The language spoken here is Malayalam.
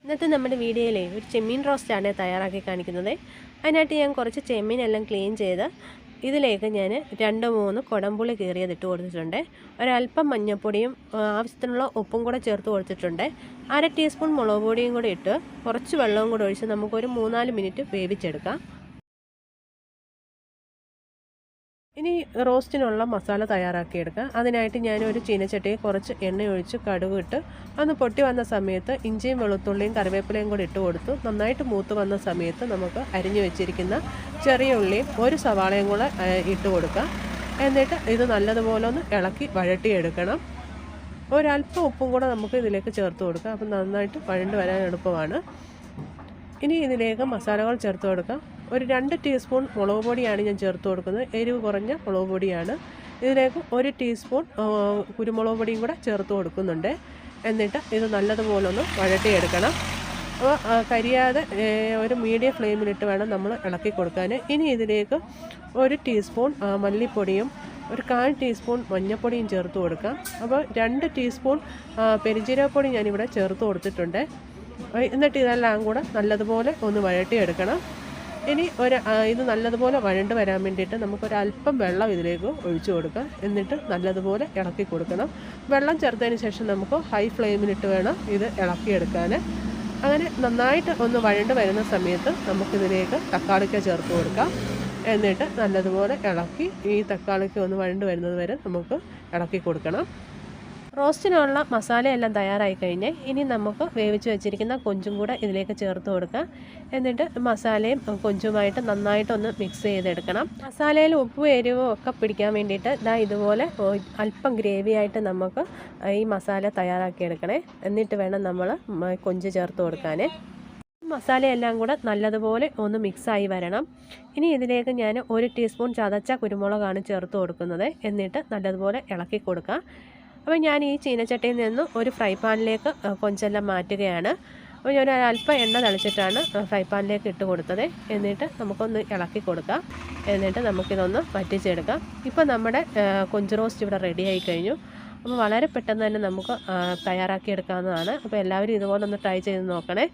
ഇന്നത്തെ നമ്മുടെ വീഡിയോയിലെ ഒരു ചെമ്മീൻ റോസ്റ്റാണ് തയ്യാറാക്കി കാണിക്കുന്നത്. അതിനായിട്ട് ഞാൻ കുറച്ച് ചെമ്മീനെല്ലാം ക്ലീൻ ചെയ്ത് ഇതിലേക്ക് ഞാൻ 2-3 കുടംപുളി കീറിയത് ഇട്ട് കൊടുത്തിട്ടുണ്ട്. ഒരല്പം മഞ്ഞൾപ്പൊടിയും ആവശ്യത്തിനുള്ള ഉപ്പും കൂടെ ചേർത്ത് കൊടുത്തിട്ടുണ്ട്. 1/2 ടീസ്പൂൺ മുളക് പൊടിയും കൂടെ ഇട്ട് കുറച്ച് വെള്ളവും കൂടെ ഒഴിച്ച് നമുക്കൊരു 3-4 മിനിറ്റ് വേവിച്ചെടുക്കാം. ഇനി റോസ്റ്റിനുള്ള മസാല തയ്യാറാക്കിയെടുക്കാം. അതിനായിട്ട് ഞാനൊരു ചീനച്ചട്ടിയിൽ കുറച്ച് എണ്ണ ഒഴിച്ച് കടുക് ഇട്ട് ഒന്ന് പൊട്ടി വന്ന സമയത്ത് ഇഞ്ചിയും വെളുത്തുള്ളിയും കറിവേപ്പിലയും കൂടി ഇട്ട് കൊടുത്തു. നന്നായിട്ട് മൂത്ത് വന്ന സമയത്ത് നമുക്ക് അരിഞ്ഞു വെച്ചിരിക്കുന്ന ചെറിയ ഉള്ളിയും ഒരു സവാളയും കൂടെ ഇട്ട് കൊടുക്കാം. എന്നിട്ട് ഇത് നല്ലതുപോലെ ഒന്ന് ഇളക്കി വഴട്ടിയെടുക്കണം. ഒരല്പം ഉപ്പും കൂടെ നമുക്ക് ഇതിലേക്ക് ചേർത്ത് കൊടുക്കാം. അപ്പം നന്നായിട്ട് വഴണ്ട് വരാൻ എളുപ്പമാണ്. ഇനി ഇതിലേക്ക് മസാലകൾ ചേർത്ത് കൊടുക്കാം. ഒരു 2 ടീസ്പൂൺ മുളക് പൊടിയാണ് ഞാൻ ചേർത്ത് കൊടുക്കുന്നത്. എരിവ് കുറഞ്ഞ മുളക് പൊടിയാണ്. ഇതിലേക്ക് 1 ടീസ്പൂൺ കുരുമുളക് പൊടിയും കൂടെ ചേർത്ത് കൊടുക്കുന്നുണ്ട്. എന്നിട്ട് ഇത് നല്ലതുപോലെ ഒന്ന് വഴട്ടിയെടുക്കണം. അപ്പോൾ കരിയാതെ ഒരു മീഡിയം ഫ്ലെയിമിലിട്ട് വേണം നമ്മൾ ഇളക്കി കൊടുക്കാൻ. ഇനി ഇതിലേക്ക് 1 ടീസ്പൂൺ മല്ലിപ്പൊടിയും 1/4 ടീസ്പൂൺ മഞ്ഞൾപ്പൊടിയും ചേർത്ത് കൊടുക്കാം. അപ്പോൾ 2 ടീസ്പൂൺ പെരുംജീരകപ്പൊടി ഞാനിവിടെ ചേർത്ത് കൊടുത്തിട്ടുണ്ട്. എന്നിട്ട് ഇതെല്ലാം കൂടെ നല്ലതുപോലെ ഒന്ന് വഴട്ടിയെടുക്കണം. ഇനി ഇത് നല്ലതുപോലെ വഴണ്ട് വരാൻ വേണ്ടിയിട്ട് നമുക്കൊരല്പം വെള്ളം ഇതിലേക്ക് ഒഴിച്ചു കൊടുക്കാം. എന്നിട്ട് നല്ലതുപോലെ ഇളക്കി കൊടുക്കണം. വെള്ളം ചേർത്തതിന് ശേഷം നമുക്ക് ഹൈ ഫ്ലെയിമിലിട്ട് വേണം ഇത് ഇളക്കിയെടുക്കാൻ. അങ്ങനെ നന്നായിട്ട് ഒന്ന് വഴണ്ട് വരുന്ന സമയത്ത് നമുക്കിതിലേക്ക് തക്കാളിക്ക ചേർത്ത് കൊടുക്കാം. എന്നിട്ട് നല്ലതുപോലെ ഇളക്കി ഈ തക്കാളിക്ക ഒന്ന് വഴണ്ട് വരുന്നത് വരെ നമുക്ക് ഇളക്കി കൊടുക്കണം. റോസ്റ്റിനുള്ള മസാലയെല്ലാം തയ്യാറായി കഴിഞ്ഞ് ഇനി നമുക്ക് വേവിച്ച് വെച്ചിരിക്കുന്ന കൊഞ്ചും കൂടെ ഇതിലേക്ക് ചേർത്ത് കൊടുക്കാം. എന്നിട്ട് മസാലയും കൊഞ്ചുമായിട്ട് നന്നായിട്ടൊന്ന് മിക്സ് ചെയ്തെടുക്കണം. മസാലയിൽ ഉപ്പും എരിവും ഒക്കെ പിടിക്കാൻ വേണ്ടിയിട്ട് ഇതുപോലെ അല്പം ഗ്രേവി ആയിട്ട് നമുക്ക് ഈ മസാല തയ്യാറാക്കിയെടുക്കണേ. എന്നിട്ട് വേണം നമ്മൾ കൊഞ്ച് ചേർത്ത് കൊടുക്കാൻ. മസാലയെല്ലാം കൂടെ നല്ലതുപോലെ ഒന്ന് മിക്സായി വരണം. ഇനി ഇതിലേക്ക് ഞാൻ 1 ടീസ്പൂൺ ചതച്ച കുരുമുളകാണ് ചേർത്ത് കൊടുക്കുന്നത്. എന്നിട്ട് നല്ലതുപോലെ ഇളക്കി കൊടുക്കാം. അപ്പോൾ ഞാൻ ഈ ചീനച്ചട്ടിയിൽ നിന്ന് ഒരു ഫ്രൈ പാനിലേക്ക് കൊഞ്ചെല്ലാം മാറ്റുകയാണ്. അപ്പോൾ ഞാൻ അല്പം എണ്ണ തളിച്ചിട്ടാണ് ഫ്രൈ പാനിലേക്ക് ഇട്ട് കൊടുത്തത്. എന്നിട്ട് നമുക്കൊന്ന് ഇളക്കി കൊടുക്കാം. എന്നിട്ട് നമുക്കിതൊന്ന് വറ്റിച്ചെടുക്കാം. ഇപ്പോൾ നമ്മുടെ കൊഞ്ച് റോസ്റ്റ് ഇവിടെ റെഡി ആയി കഴിഞ്ഞു. അപ്പോൾ വളരെ പെട്ടെന്ന് തന്നെ നമുക്ക് തയ്യാറാക്കിയെടുക്കാവുന്നതാണ്. അപ്പോൾ എല്ലാവരും ഇതുപോലെ ഒന്ന് ട്രൈ ചെയ്ത് നോക്കണേ.